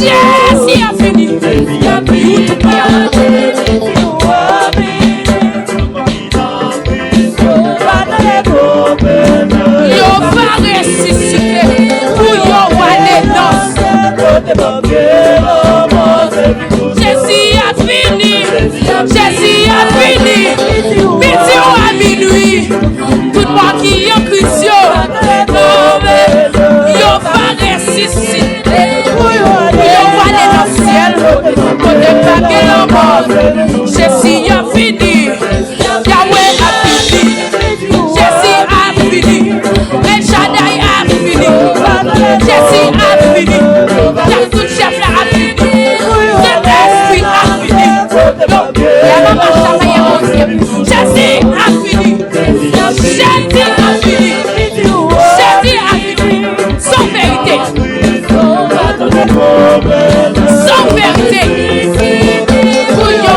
Jésus a fini. Yo va ressusciter pour yo aller dans. Jésus a fini. Jésus a fini. Pitié à minuit. Tout moi qui est Christian. Yo va ressusciter. Yo va aller dans le ciel. Pour déplaquer la mort. Jésus a fini. Yahweh a fini. Jésus a fini. El Shaddai a fini. Jésus a fini. Tout chef là a fini. Saint-Esprit a fini. Jésus a fini. Jésus a fini. Jésus a fini. Sans vérité. Sans vérité. Pour yo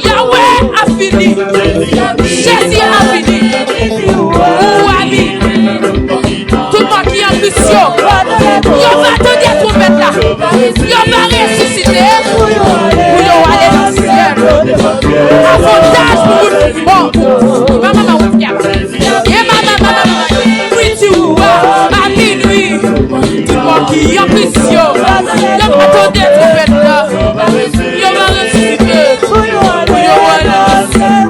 Yahweh a fini. Jésus a fini. Ouami. Tout le monde qui est en Christian. Yo va attendre la trompette là. Yo va ressusciter. Pour yo aller dans le ciel. Avantage pour vous. Bon. Maman, oui, tu vois, à minuit. Tout le monde qui est en Christian. Yo va attendre la trompette là. Yo va ressusciter. Pour yo aller dans le ciel.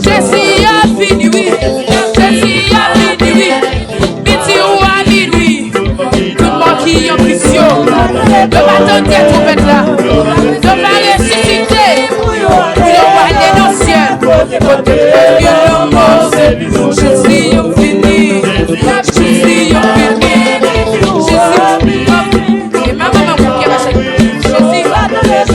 Jésus a fini, oui. Jésus a fini, oui. Petit ou à minuit. Tout le monde qui est en Christian. Le bâton de trompette là. Le va ressusciter. Pour yo aller dans le ciel. Jésus a fini. Jésus a fini. Et ma maman qui va chercher. Jésus a fini.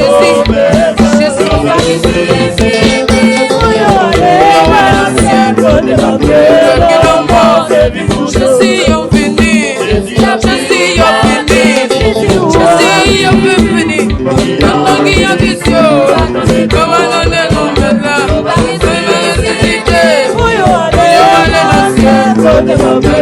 Come on.